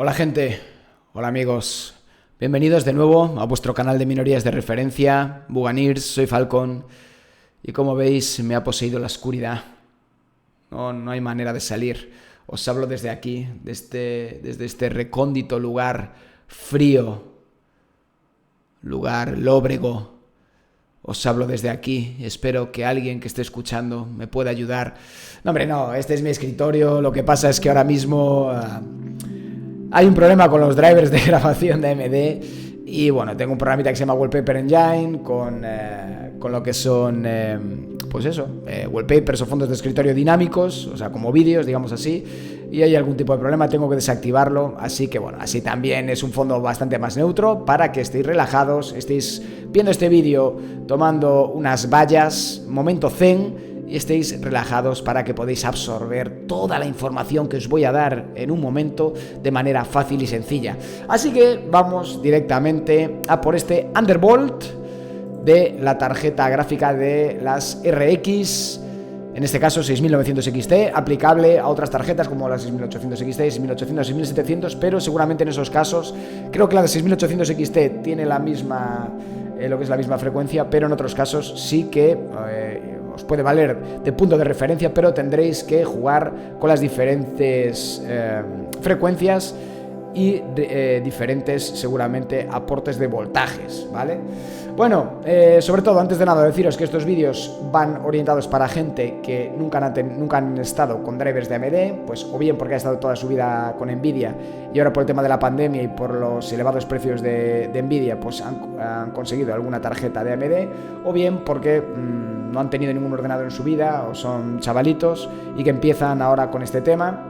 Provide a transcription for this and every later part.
Hola gente, hola amigos, bienvenidos de nuevo a vuestro canal de minorías de referencia, Buganirs, soy Falcon y como veis me ha poseído la oscuridad, no hay manera de salir, os hablo desde aquí, desde este recóndito lugar frío, lugar lóbrego, os hablo desde aquí, espero que alguien que esté escuchando me pueda ayudar. No hombre, no, este es mi escritorio, lo que pasa es que ahora mismo... hay un problema con los drivers de grabación de AMD y bueno, tengo un programita que se llama Wallpaper Engine con lo que son, pues eso, wallpapers o fondos de escritorio dinámicos, o sea, como vídeos, digamos así, y hay algún tipo de problema, tengo que desactivarlo, así que bueno, así también es un fondo bastante más neutro para que estéis relajados, estéis viendo este vídeo tomando unas bayas, momento zen, y estéis relajados para que podáis absorber toda la información que os voy a dar en un momento de manera fácil y sencilla. Así que vamos directamente a por este Thunderbolt de la tarjeta gráfica de las RX, en este caso 6900 XT, aplicable a otras tarjetas como las 6800 XT, 6800, 6700, pero seguramente en esos casos, creo que la de 6800 XT tiene la misma, lo que es la misma frecuencia, pero en otros casos sí que... os puede valer de punto de referencia, pero tendréis que jugar con las diferentes frecuencias y diferentes seguramente aportes de voltajes, ¿vale? Bueno, sobre todo, antes de nada, deciros que estos vídeos van orientados para gente que nunca han estado con drivers de AMD, pues o bien porque ha estado toda su vida con Nvidia y ahora por el tema de la pandemia y por los elevados precios de Nvidia, pues han conseguido alguna tarjeta de AMD, o bien porque no han tenido ningún ordenador en su vida o son chavalitos y que empiezan ahora con este tema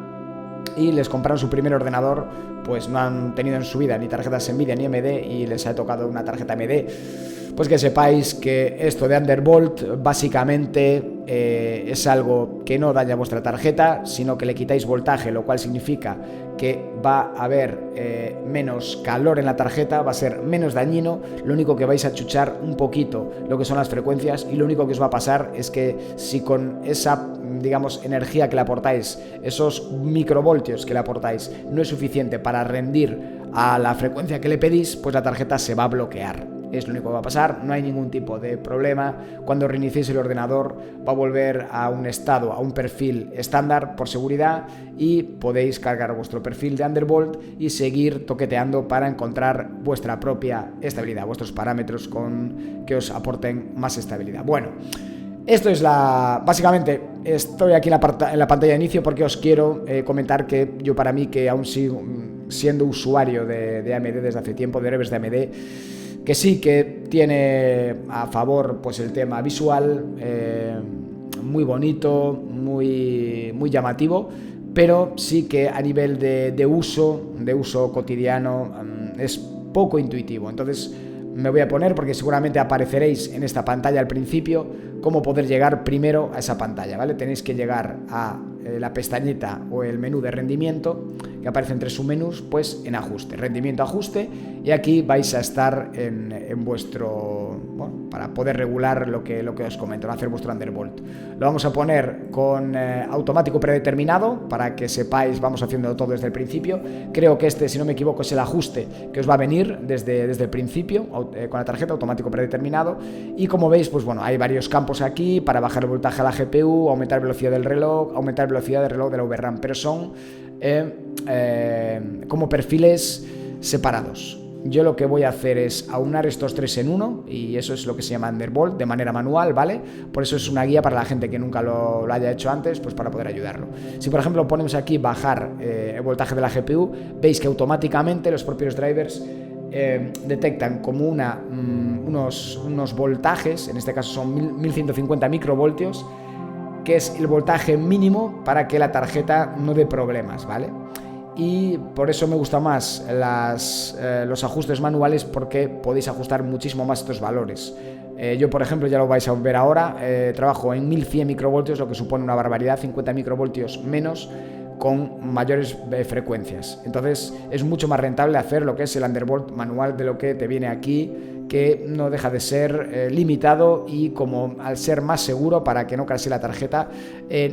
y les compraron su primer ordenador, pues no han tenido en su vida ni tarjetas Nvidia ni AMD y les ha tocado una tarjeta AMD. Pues que sepáis que esto de Thunderbolt básicamente es algo que no daña vuestra tarjeta, sino que le quitáis voltaje, lo cual significa que va a haber menos calor en la tarjeta, va a ser menos dañino, lo único que vais a chuchar un poquito lo que son las frecuencias y lo único que os va a pasar es que si con esa, digamos, energía que le aportáis, esos microvoltios que le aportáis, no es suficiente para rendir a la frecuencia que le pedís, pues la tarjeta se va a bloquear. Es lo único que va a pasar, no hay ningún tipo de problema. Cuando reiniciéis el ordenador va a volver a un estado, a un perfil estándar por seguridad y podéis cargar vuestro perfil de Thunderbolt y seguir toqueteando para encontrar vuestra propia estabilidad, vuestros parámetros que os aporten más estabilidad. Bueno, esto es básicamente estoy aquí en la pantalla de inicio porque os quiero comentar que yo, para mí, que aún sigo siendo usuario de AMD desde hace tiempo, de drivers de AMD, que sí que tiene a favor pues el tema visual, muy bonito, muy llamativo, pero sí que a nivel de uso cotidiano es poco intuitivo. Entonces me voy a poner, porque seguramente apareceréis en esta pantalla al principio, cómo poder llegar primero a esa pantalla, ¿vale? Tenéis que llegar a la pestañita o el menú de rendimiento, que aparece entre submenús, pues en ajuste, rendimiento, ajuste, y aquí vais a estar en vuestro, bueno, para poder regular lo que os comento, hacer vuestro Thunderbolt. Lo vamos a poner con automático predeterminado, para que sepáis, vamos haciendo todo desde el principio. Creo que este, si no me equivoco, es el ajuste que os va a venir desde el principio, con la tarjeta automático predeterminado, y como veis, pues bueno, hay varios campos aquí para bajar el voltaje a la GPU, aumentar velocidad del reloj, aumentar velocidad del reloj de la VRAM, pero son como perfiles separados. Yo lo que voy a hacer es aunar estos tres en uno, y eso es lo que se llama Thunderbolt de manera manual, ¿vale? Por eso es una guía para la gente que nunca lo haya hecho antes, pues para poder ayudarlo. Si por ejemplo ponemos aquí bajar el voltaje de la GPU, veis que automáticamente los propios drivers detectan como unos voltajes, en este caso son 1150 microvoltios, que es el voltaje mínimo para que la tarjeta no dé problemas, ¿vale? Y por eso me gustan más los ajustes manuales, porque podéis ajustar muchísimo más estos valores. Yo, por ejemplo, ya lo vais a ver ahora, trabajo en 1100 microvoltios, lo que supone una barbaridad, 50 microvoltios menos con mayores frecuencias. Entonces es mucho más rentable hacer lo que es el undervolt manual de lo que te viene aquí, que no deja de ser limitado y como al ser más seguro para que no crashe la tarjeta,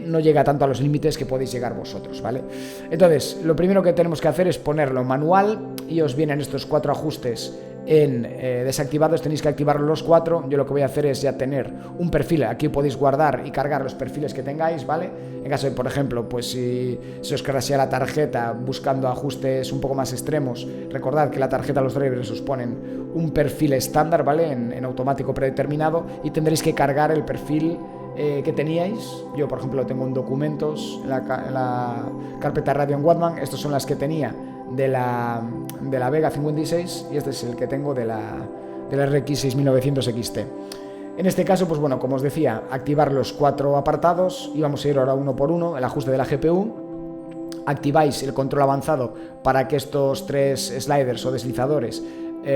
no llega tanto a los límites que podéis llegar vosotros, ¿vale? Entonces, lo primero que tenemos que hacer es ponerlo manual y os vienen estos 4 ajustes en desactivados, tenéis que activar los 4. Yo lo que voy a hacer es ya tener un perfil, aquí podéis guardar y cargar los perfiles que tengáis, ¿vale? En caso de, por ejemplo, pues si se os crashea la tarjeta buscando ajustes un poco más extremos, recordad que la tarjeta, los drivers os ponen un perfil estándar, ¿vale? En automático predeterminado, y tendréis que cargar el perfil que teníais. Yo, por ejemplo, tengo en documentos en la carpeta Radeon Wattman. Estos son las que tenía de la Vega 56 y este es el que tengo de la RX 6900 XT. En este caso, pues bueno, como os decía, activar los 4 apartados y vamos a ir ahora uno por uno. El ajuste de la GPU, activáis el control avanzado para que estos 3 sliders o deslizadores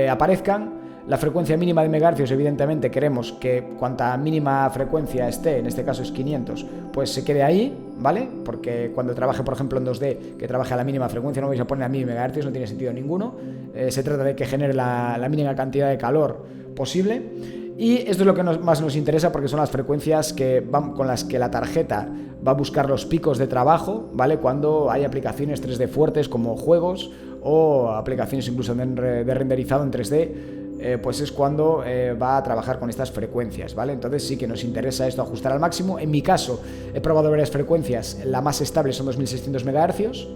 aparezcan. La frecuencia mínima de megahercios, evidentemente queremos que cuanta mínima frecuencia esté, en este caso es 500, pues se quede ahí, ¿vale? Porque cuando trabaje, por ejemplo, en 2D, que trabaje a la mínima frecuencia, no vais a poner a 1000 megahercios, no tiene sentido ninguno. Se trata de que genere la mínima cantidad de calor posible. Y esto es lo que más nos interesa, porque son las frecuencias con las que la tarjeta va a buscar los picos de trabajo, ¿vale? Cuando hay aplicaciones 3D fuertes como juegos o aplicaciones incluso de renderizado en 3D, pues es cuando va a trabajar con estas frecuencias, ¿vale? Entonces sí que nos interesa esto, ajustar al máximo. En mi caso he probado varias frecuencias, la más estable son 2600 MHz,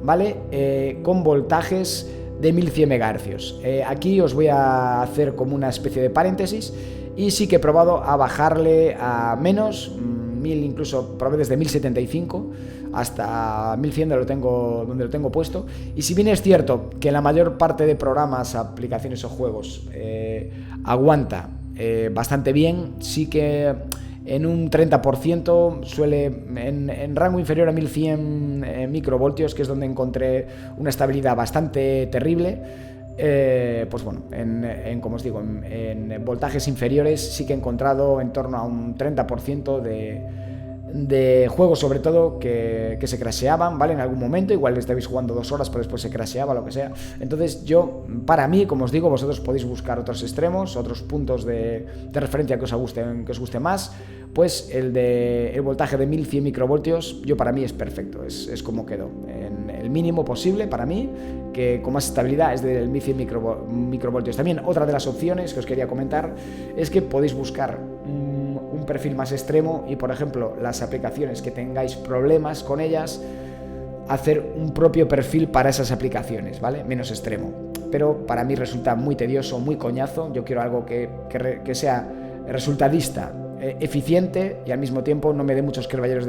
¿vale? Con voltajes de 1100 MHz. Aquí os voy a hacer como una especie de paréntesis, y sí que he probado a bajarle a menos, 1000, incluso probé desde 1075 hasta 1100 donde lo tengo puesto. Y si bien es cierto que la mayor parte de programas, aplicaciones o juegos aguanta bastante bien, sí que en un 30% suele, en rango inferior a 1100 microvoltios, que es donde encontré una estabilidad bastante terrible. Pues bueno, como os digo, en voltajes inferiores sí que he encontrado en torno a un 30% de juegos, sobre todo, que se crasheaban, ¿vale? En algún momento, igual estabais jugando 2 horas, pero después se crasheaba, lo que sea. Entonces yo, para mí, como os digo, vosotros podéis buscar otros extremos, otros puntos de referencia que os guste más. Pues el voltaje de 1100 microvoltios, para mí es perfecto, es como quedó, en el mínimo posible para mí, que con más estabilidad es del 1100 microvoltios. También otra de las opciones que os quería comentar es que podéis buscar un perfil más extremo y, por ejemplo, las aplicaciones que tengáis problemas con ellas, hacer un propio perfil para esas aplicaciones, ¿vale? Menos extremo. Pero para mí resulta muy tedioso, muy coñazo. Yo quiero algo que sea resultadista, eficiente, y al mismo tiempo no me dé muchos quebraderos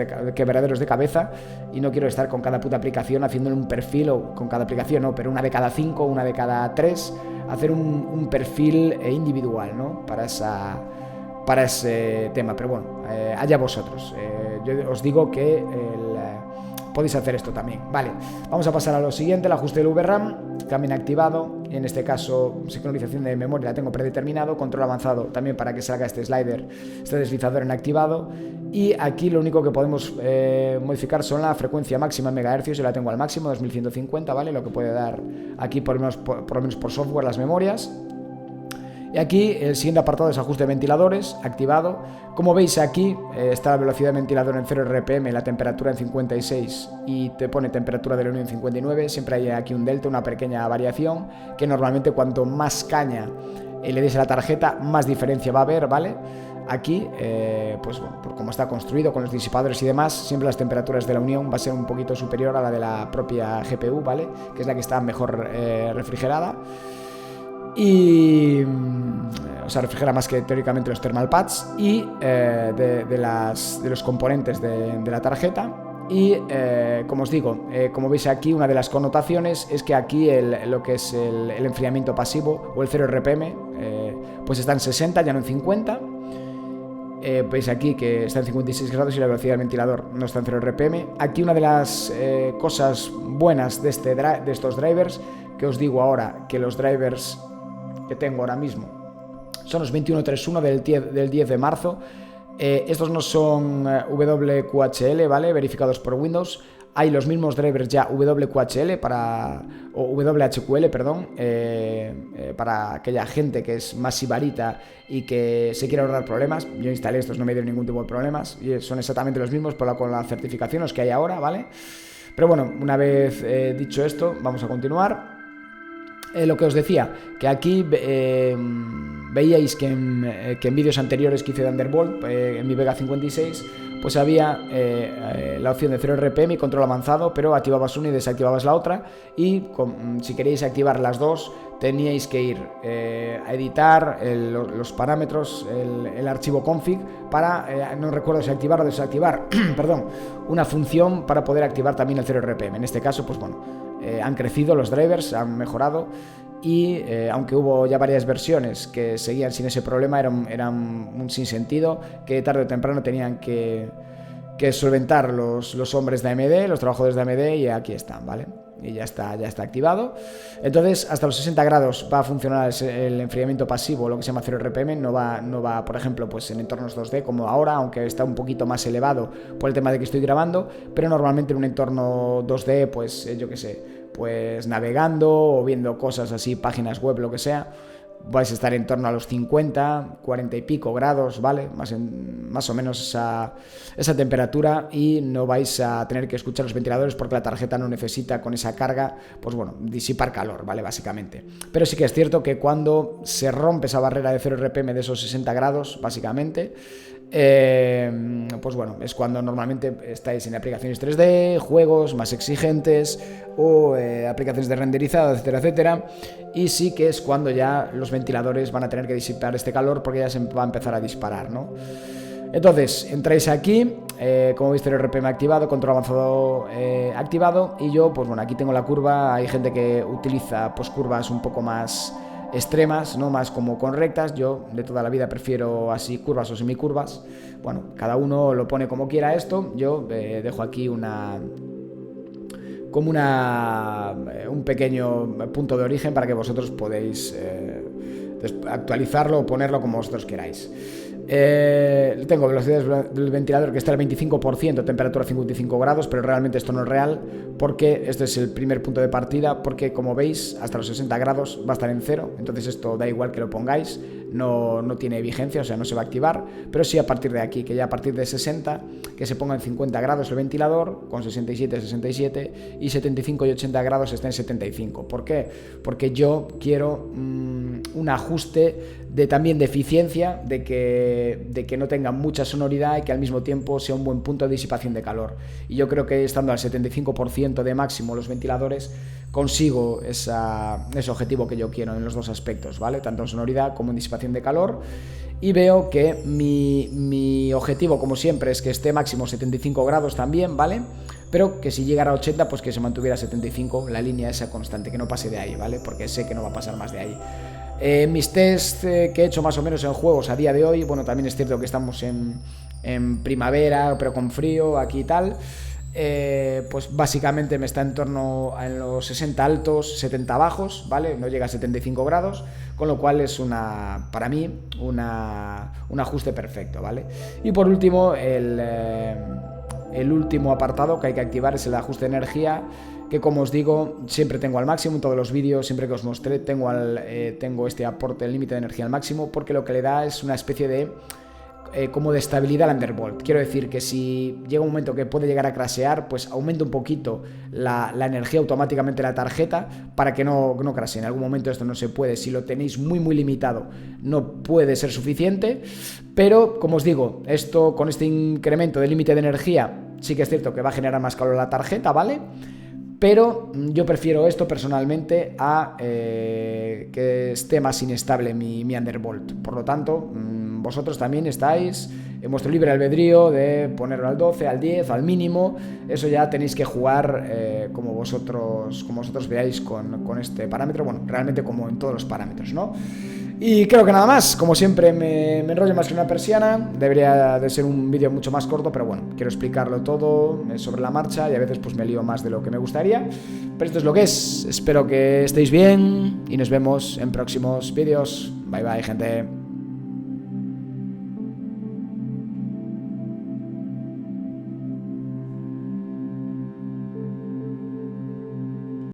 de cabeza, y no quiero estar con cada puta aplicación haciéndole un perfil, o con cada aplicación no, pero una de cada 5, una de cada 3, hacer un perfil individual, ¿no? Para ese tema. Pero bueno, allá vosotros. Yo os digo que podéis hacer esto también. Vale, vamos a pasar a lo siguiente, el ajuste del VRAM, también activado. En este caso, sincronización de memoria la tengo predeterminado, control avanzado también para que salga este slider, este deslizador en activado. Y aquí lo único que podemos modificar son la frecuencia máxima en megahercios. Yo la tengo al máximo, 2150, ¿vale? Lo que puede dar aquí por lo menos por software las memorias. Y aquí el siguiente apartado es ajuste de ventiladores, activado. Como veis aquí está la velocidad de ventilador en 0 RPM, la temperatura en 56 y te pone temperatura de la unión en 59. Siempre hay aquí un delta, una pequeña variación, que normalmente cuanto más caña le des a la tarjeta, más diferencia va a haber, ¿vale? Aquí, pues bueno, por cómo está construido con los disipadores y demás, siempre las temperaturas de la unión va a ser un poquito superior a la de la propia GPU, ¿vale? Que es la que está mejor refrigerada. Y o sea, refrigera más que teóricamente los thermal pads y de los componentes de la tarjeta. Y como os digo, como veis aquí, una de las connotaciones es que aquí lo que es el enfriamiento pasivo o el 0 RPM pues está en 60, ya no en 50. Veis aquí que está en 56 grados y la velocidad del ventilador no está en 0 RPM. Aquí una de las cosas buenas de estos drivers, que os digo ahora, que los drivers que tengo ahora mismo son los 2131 del 10 de marzo. Estos no son WQHL, ¿vale? Verificados por Windows. hay los mismos drivers ya WQHL o WHQL, perdón, para aquella gente que es más sibarita y que se quiere ahorrar problemas. Yo instalé estos, no me dieron ningún tipo de problemas y son exactamente los mismos con la certificación, los que hay ahora, ¿vale? Pero bueno, una vez dicho esto, vamos a continuar. Lo que os decía, que aquí veíais que en vídeos anteriores que hice de Undervolt, en mi Vega 56, pues había la opción de 0 RPM y control avanzado, pero activabas una y desactivabas la otra, y si queréis activar las dos, teníais que ir a editar los parámetros, el archivo config, para, no recuerdo si activar o desactivar, perdón, una función para poder activar también el 0 RPM. En este caso, pues bueno, han crecido los drivers, han mejorado, y aunque hubo ya varias versiones que seguían sin ese problema, eran un sinsentido que tarde o temprano tenían que solventar los hombres de AMD, los trabajadores de AMD, y aquí están, ¿vale? Y ya está activado. Entonces, hasta los 60 grados va a funcionar el enfriamiento pasivo, lo que se llama 0 RPM. No va, por ejemplo, pues en entornos 2D como ahora, aunque está un poquito más elevado por el tema de que estoy grabando, pero normalmente en un entorno 2D, pues yo qué sé, pues navegando o viendo cosas así, páginas web, lo que sea, vais a estar en torno a los 50, 40 y pico grados, ¿vale? Más o menos esa temperatura, y no vais a tener que escuchar los ventiladores porque la tarjeta no necesita, con esa carga, pues bueno, disipar calor, ¿vale? Básicamente. Pero sí que es cierto que cuando se rompe esa barrera de 0 RPM de esos 60 grados, básicamente, pues bueno, es cuando normalmente estáis en aplicaciones 3D, juegos más exigentes o aplicaciones de renderizado, etcétera, etcétera, y sí que es cuando ya los ventiladores van a tener que disipar este calor, porque ya se va a empezar a disparar, ¿no? Entonces, entráis aquí, como veis, el RPM activado, control avanzado activado, y yo, pues bueno, aquí tengo la curva. Hay gente que utiliza pues curvas un poco más extremas, no más como con rectas. Yo de toda la vida prefiero así, curvas o semicurvas. Bueno, cada uno lo pone como quiera esto. Yo dejo aquí un pequeño punto de origen para que vosotros podéis actualizarlo o ponerlo como vosotros queráis. Tengo velocidad del ventilador que está al 25%, temperatura 55 grados, pero realmente esto no es real, porque este es el primer punto de partida, porque como veis, hasta los 60 grados va a estar en cero. Entonces esto da igual que lo pongáis, no tiene vigencia, o sea, no se va a activar. Pero sí a partir de aquí, que ya a partir de 60, que se ponga en 50 grados el ventilador, con 67, y 75 y 80 grados está en 75. ¿Por qué? Porque yo quiero un ajuste también de eficiencia, de que no tenga mucha sonoridad y que al mismo tiempo sea un buen punto de disipación de calor. Y yo creo que estando al 75% de máximo los ventiladores, consigo ese objetivo que yo quiero en los dos aspectos, ¿vale? Tanto en sonoridad como en disipación de calor. Y veo que mi objetivo, como siempre, es que esté máximo 75 grados también, ¿vale? Pero que si llegara a 80, pues que se mantuviera 75, la línea esa constante, que no pase de ahí, ¿vale? Porque sé que no va a pasar más de ahí. Mis tests que he hecho más o menos en juegos a día de hoy, bueno, también es cierto que estamos en primavera, pero con frío aquí y tal, pues básicamente me está en torno a los 60 altos, 70 bajos, ¿vale? No llega a 75 grados, con lo cual es para mí un ajuste perfecto, ¿vale? Y por último, el último apartado que hay que activar es el ajuste de energía, que como os digo, siempre tengo al máximo en todos los vídeos. Siempre que os mostré tengo este aporte, el límite de energía al máximo, porque lo que le da es una especie de como de estabilidad al Undervolt. Quiero decir que si llega un momento que puede llegar a crashear, pues aumenta un poquito la energía automáticamente de la tarjeta para que no crashee. En algún momento esto no se puede, si lo tenéis muy limitado no puede ser suficiente, pero como os digo, esto con este incremento del límite de energía sí que es cierto que va a generar más calor la tarjeta, ¿vale? Pero yo prefiero esto personalmente a que esté más inestable mi Undervolt. Por lo tanto, vosotros también estáis en vuestro libre albedrío de ponerlo al 12, al 10, al mínimo. Eso ya tenéis que jugar como vosotros veáis con este parámetro. Bueno, realmente como en todos los parámetros, ¿no? Y creo que nada más. Como siempre me enrollo más que una persiana. Debería de ser un vídeo mucho más corto, pero bueno, quiero explicarlo todo sobre la marcha y a veces pues me lío más de lo que me gustaría. Pero esto es lo que es. Espero que estéis bien y nos vemos en próximos vídeos. Bye bye, gente.